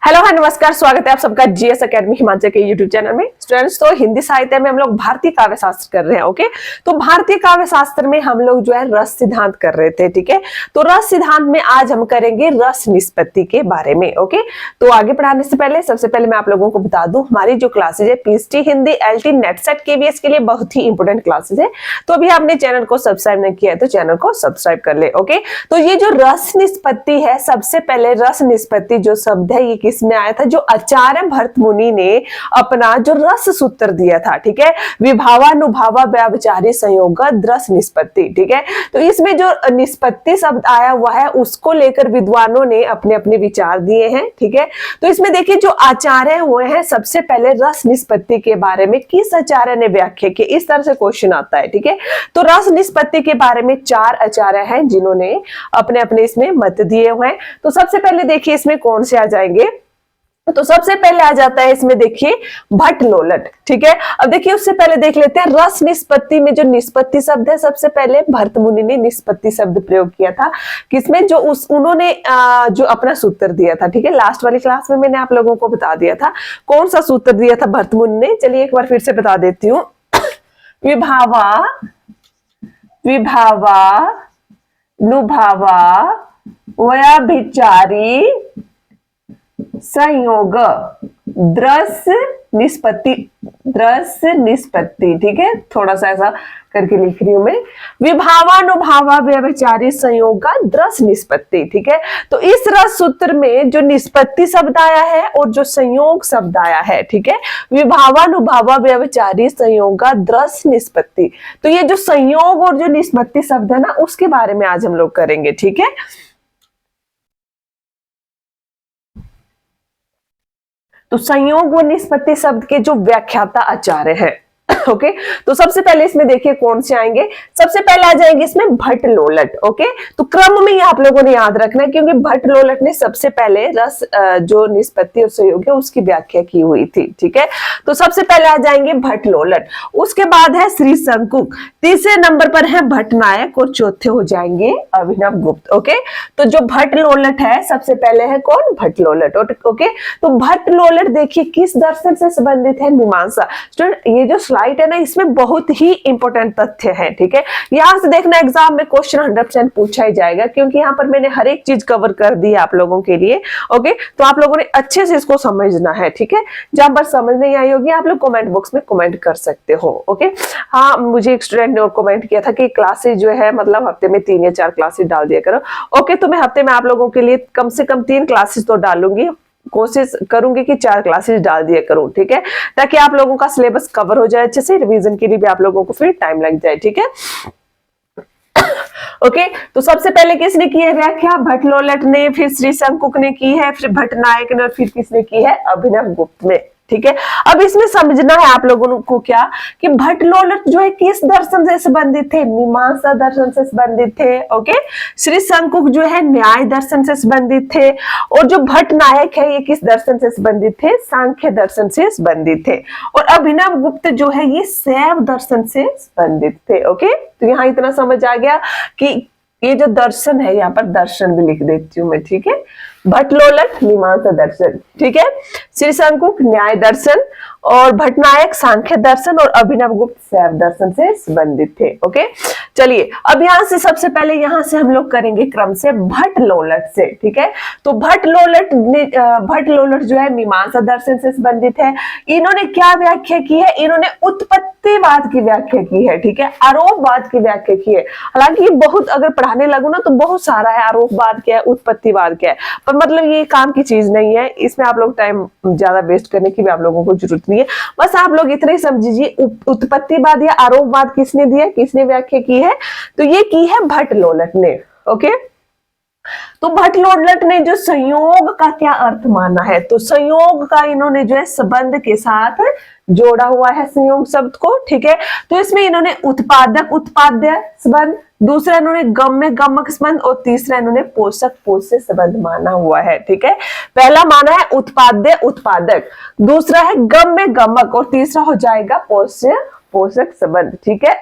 Hello है नमस्कार, स्वागत है आप सबका जीएस एकेडमी हिमाचल के यूट्यूब चैनल में। स्टूडेंट्स, तो हिंदी साहित्य में हम लोग भारतीय काव्य शास्त्र कर रहे हैं। ओके, तो भारतीय काव्य शास्त्र में हम लोग जो है रस सिद्धांत कर रहे थे। ठीक है, तो रस सिद्धांत में आज हम करेंगे रस निष्पत्ति के बारे में। ओके, तो आगे बढ़ाने से पहले सबसे पहले मैं आप लोगों को बता दूं, हमारी जो क्लासेज है PhD Hindi, LT, NET SET, KVS के लिए बहुत ही इंपोर्टेंट क्लासेज है। तो अभी आपने चैनल को सब्सक्राइब नहीं किया है तो चैनल को सब्सक्राइब कर ले। ओके, तो ये जो रस निष्पत्ति है, सबसे पहले रस निष्पत्ति जो शब्द है ये किसमें आया था? जो आचार्य भरत मुनि ने अपना जो रस सूत्र दिया था। ठीक है, विभावानुभावा व्यभिचारी संयोग रस निष्पत्ति। ठीक है, तो इसमें जो निष्पत्ति शब्द आया हुआ है उसको लेकर विद्वानों ने अपने अपने विचार दिए हैं। ठीक है, तो इसमें देखिए जो आचार्य हुए हैं, सबसे पहले रस निष्पत्ति के बारे में किस आचार्य ने व्याख्या की, इस तरह से क्वेश्चन आता है। ठीक है, तो रस निष्पत्ति के बारे में 4 आचार्य हैं जिन्होंने अपने अपने इसमें मत दिए हुए हैं। तो सबसे पहले देखिए इसमें कौन से आ जाएंगे, तो सबसे पहले आ जाता है इसमें देखिए भट्ट लोलट। ठीक है, अब देखिए उससे पहले देख लेते हैं रस निष्पत्ति में जो निष्पत्ति शब्द है, सबसे पहले भरत मुनि ने निष्पत्ति शब्द प्रयोग किया था। किसमें? जो उन्होंने जो अपना सूत्र दिया था। ठीक है, लास्ट वाली क्लास में मैंने आप लोगों को बता दिया था कौन सा सूत्र दिया था भरत मुनि ने। चलिए एक बार फिर से बता देती हूँ। विभावा नुभावा व्यभिचारी संयोग द्रस निष्पत्ति। ठीक है, थोड़ा सा ऐसा करके लिख रही हूं मैं, विभावानुभावा व्यभिचारी संयोग द्रस निष्पत्ति। ठीक है, तो इस रस सूत्र में जो निष्पत्ति शब्द आया है और जो संयोग शब्द आया है, ठीक है, विभावानुभावा व्यभिचारी संयोग द्रस निष्पत्ति, तो ये जो संयोग और जो निष्पत्ति शब्द है ना, उसके बारे में आज हम लोग करेंगे। ठीक है, तो संयोग व निष्पत्ति शब्द के जो व्याख्याता आचार्य है। ओके, तो सबसे पहले इसमें देखिए कौन से आएंगे। सबसे पहले आ जाएंगे इसमें भट्ट लोलट। ओके, तो क्रम में ही आप लोगों ने याद रखना है क्योंकि भट्ट लोलट ने सबसे पहले रस जो निष्पत्ति और संयोग है उसकी व्याख्या की हुई थी। ठीक है, तो सबसे पहले आ जाएंगे भट्ट लोलट, उसके बाद है श्री शंकुक, तीसरे नंबर पर है भट्ट नायक और चौथे हो जाएंगे अभिनव गुप्त। ओके, तो जो भट्ट लोलट है सबसे पहले है कौन? भट्ट लोलट। ओके, तो भट्ट लोलट देखिए किस दर्शन से संबंधित है? मीमांसा। स्टूडेंट, ये जो स्लाइड है ना, इसमें बहुत ही इंपॉर्टेंट तथ्य है। ठीक है, यहां से देखना एग्जाम में क्वेश्चन 100% पूछा ही जाएगा क्योंकि यहाँ पर मैंने हर एक चीज कवर कर दी है आप लोगों के लिए। ओके, तो आप लोगों ने अच्छे से इसको समझना है। ठीक है, जहां पर समझ नहीं आई होगी आप लोग कमेंट बॉक्स में कमेंट कर सकते हो। ओके, हाँ, मुझे एक स्टूडेंट ने और कमेंट किया था कि क्लासेज जो है मतलब हफ्ते में 3 या 4 क्लासेज डाल दिया करो। ओके, तो मैं हफ्ते में आप लोगों के लिए कम से कम 3 क्लासेज तो डालूंगी, कोशिश करूंगी कि 4 क्लासेस डाल दिया करूं। ठीक है, ताकि आप लोगों का सिलेबस कवर हो जाए अच्छे से, रिवीजन के लिए भी आप लोगों को फिर टाइम लग जाए। ठीक है, ओके, तो सबसे पहले किसने की है व्याख्या? भट्ट लोलट ने, फिर श्री शंकुक ने की है, फिर भट्ट नायक ने, और फिर किसने की है? अभिनव गुप्त ने। ठीक है, अब इसमें समझना है आप लोगों को क्या कि भट्ट लोलट जो है किस दर्शन से संबंधित थे? मीमांसा दर्शन से संबंधित थे। ओके, श्री शंकुक जो है न्याय दर्शन से संबंधित थे, और जो भट्ट नायक है ये किस दर्शन से संबंधित थे? सांख्य दर्शन से संबंधित थे, और अभिनव गुप्त जो है ये शैव दर्शन से संबंधित थे। ओके, तो यहाँ इतना समझ आ गया कि ये जो दर्शन है, यहाँ पर दर्शन भी लिख देती हूँ मैं। ठीक है, भट्ट लोलट मीमांसा दर्शन, ठीक है, श्री शंकुक न्याय दर्शन, और भट्टनायक सांख्य दर्शन, और अभिनव गुप्त शैव दर्शन से संबंधित थे। ओके, चलिए अब यहां से सबसे पहले यहां से हम लोग करेंगे क्रम से भट्ट लोलट से। ठीक है, तो भट्ट लोलट जो है मीमांसा दर्शन से संबंधित है। इन्होंने क्या व्याख्या की है? इन्होंने उत्पत्तिवाद की व्याख्या की है। ठीक है, आरोपवाद की व्याख्या की है। हालांकि ये बहुत अगर पढ़ाने लगू ना तो बहुत सारा है, आरोपवाद क्या है, उत्पत्तिवाद क्या है, पर मतलब ये काम की चीज नहीं है, इसमें आप लोग टाइम ज्यादा वेस्ट करने की भी आप लोगों को जरूरत नहीं है। बस आप लोग इतना ही समझिए, उत्पत्तिवाद या आरोपवाद किसने दिया, किसने व्याख्या की है? तो ये की है भट्ट लोलट ने। ओके, तो भट्ट लोलट ने जो संयोग का क्या अर्थ माना है? तो संयोग का इन्होंने जो है संबंध के साथ जोड़ा हुआ है संयोग शब्द को। ठीक है, तो इसमें इन्होंने उत्पादक उत्पाद्य संबंध, दूसरा इन्होंने गम्य गमक संबंध, और तीसरा इन्होंने पोषक पोष्य संबंध माना हुआ है। ठीक है, पहला माना है उत्पाद्य उत्पादक, दूसरा है गम्य गमक, और तीसरा हो जाएगा पोष्य पोषक संबंध। ठीक है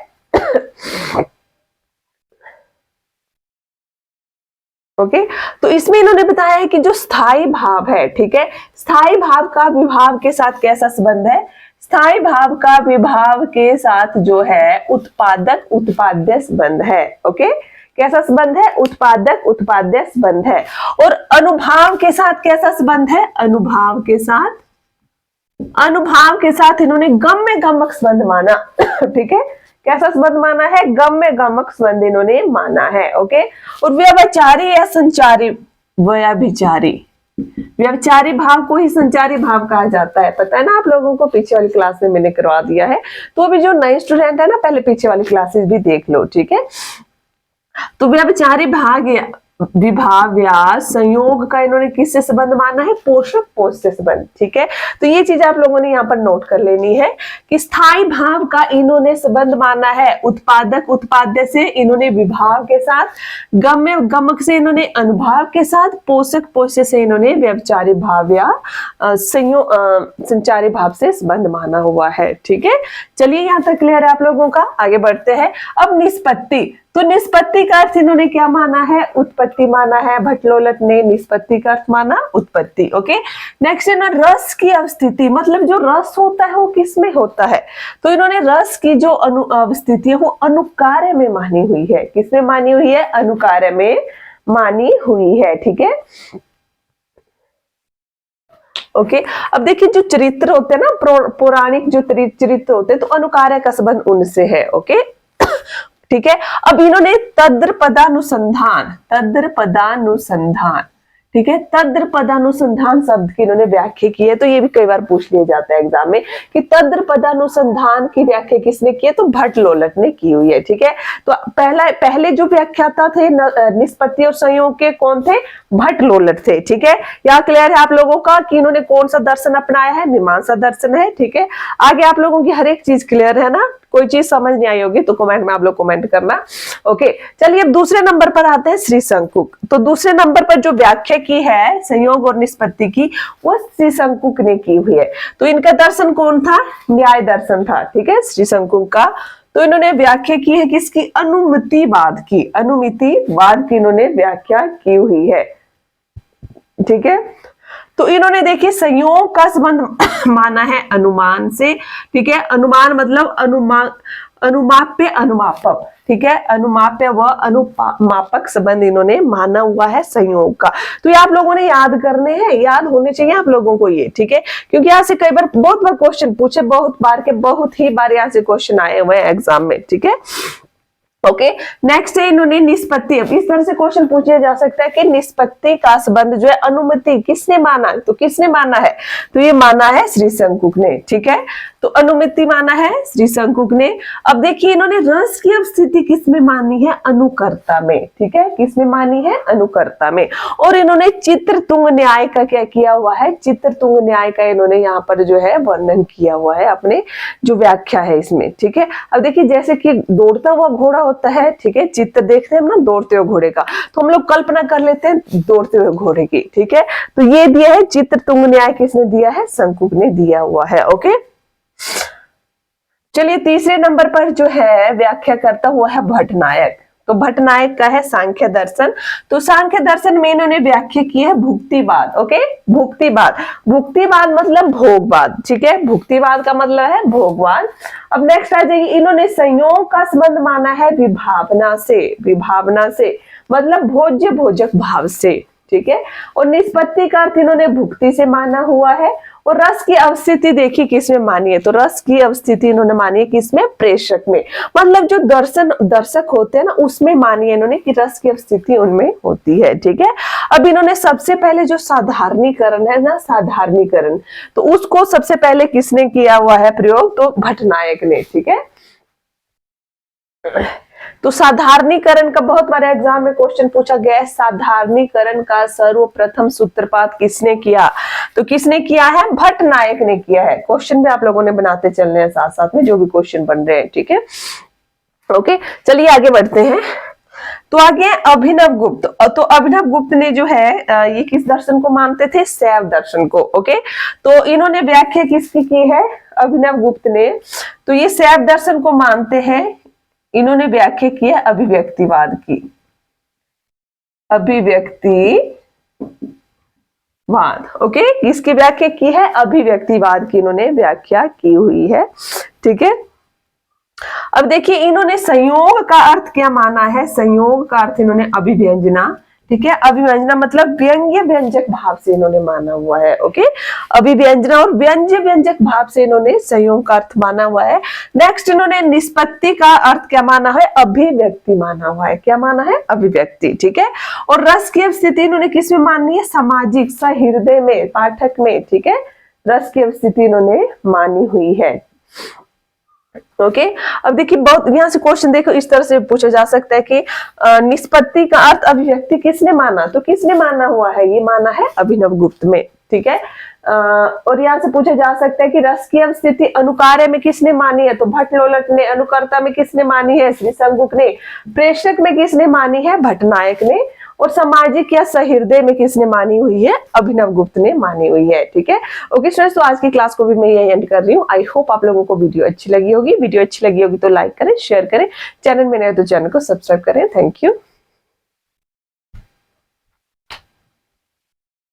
ओके, तो इसमें इन्होंने बताया है कि जो स्थायी भाव है, ठीक है, स्थायी भाव का विभाव के साथ कैसा संबंध है, स्थायी भाव का विभाव के साथ जो है उत्पादक उत्पाद्य संबंध है। ओके, कैसा संबंध है, उत्पादक उत्पाद्य संबंध है। और अनुभाव के साथ कैसा संबंध है, अनुभाव के साथ, अनुभाव के साथ इन्होंने गम्य गमक संबंध माना। ठीक है, कैसा संबंध माना है, गम्य गमक संबंध इन्होंने माना है। ओके, और व्यवचारी या संचारी, व्यभिचारी, व्यवचारी भाव को ही संचारी भाव कहा जाता है। पता है ना आप लोगों को, पीछे वाली क्लास में मैंने करवा दिया है, तो अभी जो नए स्टूडेंट है ना, पहले पीछे वाली क्लासेस भी देख लो। ठीक है, तो व्यभिचारी भाग विभाव या संयोग का इन्होंने किससे संबंध माना है, पोषक पोष से संबंध। ठीक है, तो ये चीज आप लोगों ने यहाँ पर नोट कर लेनी है कि स्थायी भाव का इन्होंने संबंध माना है उत्पादक उत्पाद्य से, इन्होंने विभाव के साथ, गम्य गमक से इन्होंने अनुभाव के साथ, पोषक पोष से इन्होंने व्यभिचारी भाव या संयोग संचारी भाव से संबंध माना हुआ है। ठीक है, चलिए यहाँ तक क्लियर है आप लोगों का, आगे बढ़ते हैं। अब निष्पत्ति, तो निष्पत्ति का अर्थ इन्होंने क्या माना है, उत्पत्ति माना है। भट्टलोलट ने निष्पत्ति का अर्थ माना उत्पत्ति। ओके, नेक्स्ट है ना रस की अवस्थिति, मतलब जो रस होता है वो किस में होता है, तो इन्होंने रस की जो अवस्थिति है वो अनुकार्य में मानी हुई है। किसमें मानी हुई है, अनुकार्य में मानी हुई है। ठीक है, ओके, अब देखिए जो चरित्र होते हैं ना, पौराणिक जो चरित्र होते हैं, तो अनुकार्य का संबंध उनसे है। ओके, ठीक है, अब इन्होंने तद्रपदानुसंधान, तद्रपदानुसंधान, ठीक है, तद्रपदानुसंधान शब्द की इन्होंने व्याख्या की है। तो ये भी कई बार पूछ लिया जाता है एग्जाम में कि तद्रपदानुसंधान की व्याख्या किसने की है, तो भट्टलोलट ने की हुई है। ठीक है, तो पहले जो व्याख्याता थे निष्पत्ति और संयोग के, कौन थे, भट्टलोलट थे। ठीक है, यहाँ क्लियर है आप लोगों का कि इन्होंने कौन सा दर्शन अपनाया है, मीमांसा दर्शन है। ठीक है, आगे आप लोगों की हर एक चीज क्लियर है ना, कोई चीज समझ नहीं आई होगी तो कमेंट में आप लोग कमेंट करना। ओके, चलिए अब दूसरे नंबर पर आते हैं, श्री शंकुक। तो दूसरे नंबर पर जो व्याख्या की है संयोग और निष्पत्ति की, वो श्री शंकुक ने की हुई है। तो इनका दर्शन कौन था, न्याय दर्शन था। ठीक है, श्री शंकुक का। तो इन्होंने व्याख्या की है किसकी, अनुमितिवाद की, अनुमितिवाद की इन्होंने व्याख्या की हुई है। ठीक है, तो इन्होंने देखिए संयोग का संबंध माना है अनुमान से। ठीक है, अनुमान मतलब अनुमाप्य अनुमापक। ठीक है, अनुमाप्य व अनुमापक संबंध इन्होंने माना हुआ है संयोग का। तो ये आप लोगों ने याद करने हैं, याद होने चाहिए आप लोगों को ये। ठीक है, क्योंकि यहाँ से कई बार बहुत बार क्वेश्चन पूछे, बहुत ही बार यहाँ से क्वेश्चन आए हुए हैं एग्जाम में। ठीक है, ओके, नेक्स्ट है इन्होंने निष्पत्ति। अब इस तरह से क्वेश्चन पूछा जा सकता है कि निष्पत्ति का संबंध जो है अनुमति किसने माना, तो किसने माना है, तो ये माना है श्री शंकुक ने। ठीक है, तो अनुमिति माना है श्री शंकुक ने। अब देखिए इन्होंने रस की अवस्थिति किसमें मानी है, अनुकर्ता में। ठीक है, किसमें मानी है, अनुकर्ता में। और इन्होंने चित्रतुंग न्याय का क्या किया हुआ है, चित्रतुंग न्याय का इन्होंने यहाँ पर जो है वर्णन किया हुआ है अपने जो व्याख्या है इसमें। ठीक है, अब देखिए जैसे कि दौड़ता हुआ घोड़ा होता है, ठीक है, चित्र देखते हैं हम ना दौड़ते हुए घोड़े का, तो हम लोग कल्पना कर लेते हैं दौड़ते हुए घोड़े की। ठीक है, तो ये दिया है चित्रतुंग न्याय, किसने दिया है, शंकुक ने दिया हुआ है। ओके, चलिए तीसरे नंबर पर जो है व्याख्या करता हुआ है भट्टनायक। तो भट्टनायक का है सांख्य दर्शन। तो सांख्य दर्शन में इन्होंने व्याख्या की है भुक्तिवाद। ओके, भुक्तिवाद, भुक्तिवाद मतलब भोगवाद। ठीक है, भुक्तिवाद का मतलब है भोगवाद। अब नेक्स्ट आ जाइए, इन्होंने संयोग का संबंध माना है विभावना से, विभावना से मतलब भोज्य भोजक भाव से। ठीक है, और निष्पत्ति का अर्थ इन्होंने भुक्ति से माना हुआ है। और रस की अवस्थिति देखिए किसमें मानी है, तो रस की अवस्थिति इन्होंने मानी है किसमें, प्रेषक में, मतलब जो दर्शक होते हैं ना उसमें मानी है इन्होंने कि रस की अवस्थिति उनमें होती है। ठीक है, अब इन्होंने सबसे पहले जो साधारणीकरण है ना, साधारणीकरण, तो उसको सबसे पहले किसने किया हुआ है प्रयोग, तो भट्टनायक ने। ठीक है, तो साधारणीकरण का बहुत बार एग्जाम में क्वेश्चन पूछा गया है, साधारणीकरण का सर्वप्रथम सूत्रपात किसने किया, तो किसने किया है, भट्टनायक ने किया है। क्वेश्चन भी आप लोगों ने बनाते चलने हैं साथ साथ में जो भी क्वेश्चन बन रहे हैं। ठीक है, ओके, चलिए आगे बढ़ते हैं। तो आगे अभिनव गुप्त। तो अभिनव गुप्त ने जो है ये किस दर्शन को मानते थे, शैव दर्शन को। ओके, तो इन्होंने व्याख्या किसकी की है, अभिनव गुप्त ने, तो ये शैव दर्शन को मानते हैं। इन्होंने व्याख्या की है अभिव्यक्तिवाद की। अभिव्यक्तिवाद। ओके, किसकी व्याख्या की है? अभिव्यक्तिवाद की इन्होंने व्याख्या की हुई है। ठीक है, अब देखिए इन्होंने संयोग का अर्थ क्या माना है? संयोग का अर्थ इन्होंने अभिव्यंजना, ठीक है, अभिव्यंजना मतलब व्यंग्य व्यंजक भाव से इन्होंने माना हुआ है। ओके, अभिव्यंजना और व्यंग्य व्यंजक भाव से इन्होंने संयोग का अर्थ माना हुआ है। नेक्स्ट इन्होंने निष्पत्ति का अर्थ क्या माना है? अभिव्यक्ति माना हुआ है। क्या माना है? अभिव्यक्ति। ठीक है, और रस की स्थिति इन्होंने किस में मानी है? सामाजिक सहृदय में, पाठक में। ठीक है, रस की स्थिति इन्होंने मानी हुई है। ओके, अब देखिए बहुत यहां से क्वेश्चन देखो इस तरह से पूछा जा सकता है कि निष्पत्ति का अर्थ अभिव्यक्ति किसने माना? तो किसने माना हुआ है? ये माना है अभिनवगुप्त में। ठीक है, और यहाँ से पूछा जा सकता है कि रस की अवस्थिति अनुकार्य में किसने मानी है? तो भट्टलोलट ने। अनुकर्ता में किसने मानी है? श्री शंकुक ने। प्रेषक में किसने मानी है? भट्टनायक ने। और सामाजिक या सहृदय में किसने मानी हुई है? अभिनवगुप्त ने मानी हुई है। ठीक है, ओके स्टूडेंट्स, तो आज की क्लास को भी मैं यही एंड कर रही हूँ। आई होप आप लोगों को वीडियो अच्छी लगी होगी। वीडियो अच्छी लगी होगी तो लाइक करें, शेयर करें, चैनल में नए तो चैनल को सब्सक्राइब करें। Thank you.